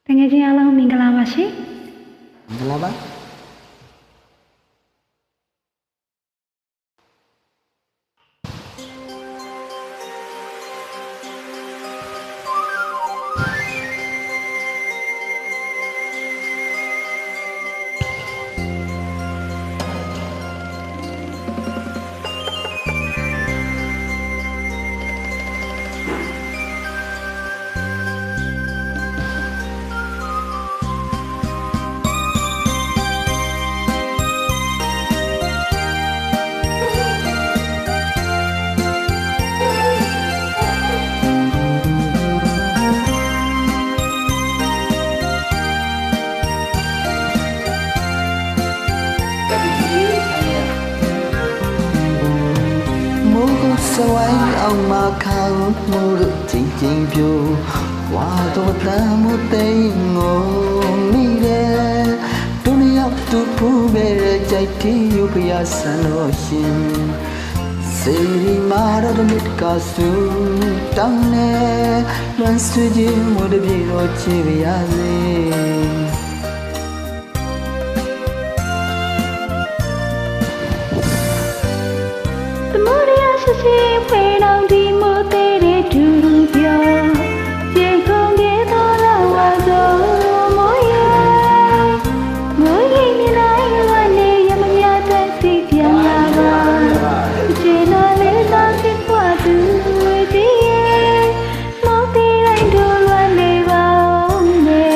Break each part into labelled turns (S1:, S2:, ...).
S1: တကယ်ချင်းအားလုံးမင်္ဂလာပါရှင်
S2: မင်္ဂလာပါสวายเอามาข้างมูรุจริงๆพิวว่าตัวตามุเตยงงมีเร่ตุนยักตุผู้เบรใจที่อยู่พยาสนอชินสิริมาระดมิตกาสุตังเนล้วนสุจิมุดบิโรจิวิยาเล
S1: ရှိဖွေတော်ဒီမိုတဲ့ဒူရူပြောရေခုံပြေတော်လာဝါသောမိုးရေမြလိုက်ဝနေရမမြတဲ့စိတ်ပြန်လာပါခြေတော်လေးသာဖြစ်ပွားသူတည်းရဲ့မောင်တီတိုင်းတို့လွမ်းနေပါဦးနဲ့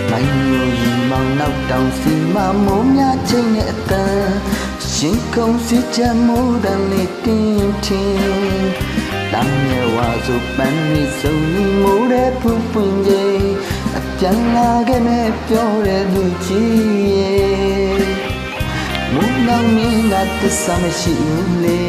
S2: မိုင်းမျိုးမောင်နောက်တောင်စီမမိုးများချင်းနဲ့အတန်ရှင်ကုန်းစီချမိုးတန်လေးတင်းချင်းတမ်းမြဝါစုပန်းမီစုံမိုးတဲ့ဖူးပွင့်ကြီးအပြန်လာခဲ့နဲ့ပြောတဲ့လူကြီးရဲ့မုန်းနောက်မင်းကတစ္ဆာမရှိဘူးလေ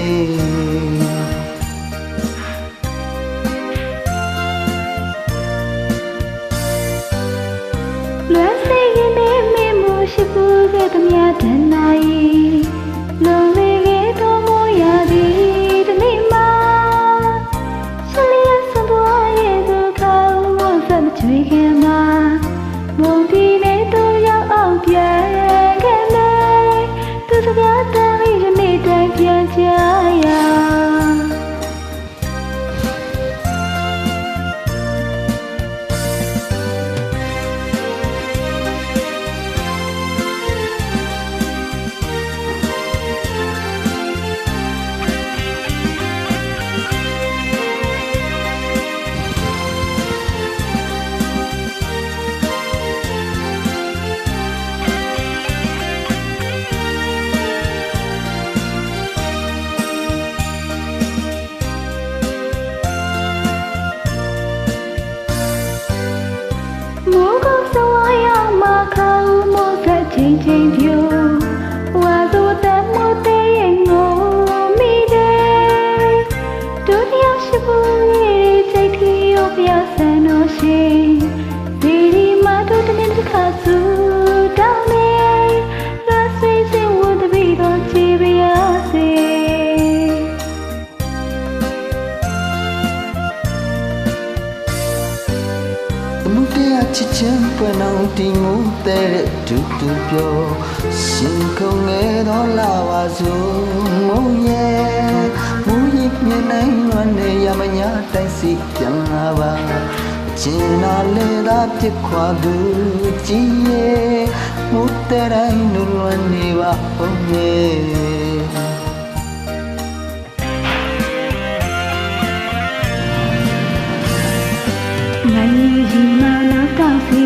S1: လွမ်းစိတ်ရင်နဲ့မင်းမရှိဘူးခဲ့သမျှတနာရီလုံးလေးခဲ့တော်မူရသည်ဒီနေ့မှာရှလျက်စံသွားရဲ့သူကောင်းမစမချွေခင်မှာမုန်တီနဲ့တို့ရောက်အောင်ပြန်ခဲ့မယ်သူစကားတမ်းပြီးယနေ့တိုင်းပြန်ကြရမိုးကုန်းစဝါရောက်မှာခေါင်းမိုးသက်ချင်းချင်းပြိုဝါသူတမ်းမိုးတဲ့ရင်ငိုမိတယ်တို့တယောက်ရှိဘူးရဲ့စိတ်ကြီးရောပြဆန်တော့ရှိဒီဒီမှာတို့တနေ့တစ်ခါစုတောင်းနေလာဆွေးစင်ဝတ်ပြီးတော့ကြည်ပြရစေ
S2: မုတရားချစ်ချင်းပွင့်အောင်ဒီမူတဲ့ဒူတူပြောရှင်ခုံငယ်တော်လာပါစို့မုံရဲ့မူရမြင်နိုင်လွန်နေရမညာတိုင်းစီပြန်လာပါကျင်နာလေသာပြစ်ခွာသူကြည်ရဲ့မူတဲ့တိုင်းလွန်နေပါဦးရဲ့
S1: နိုင်ကြီးမနာတော့စီ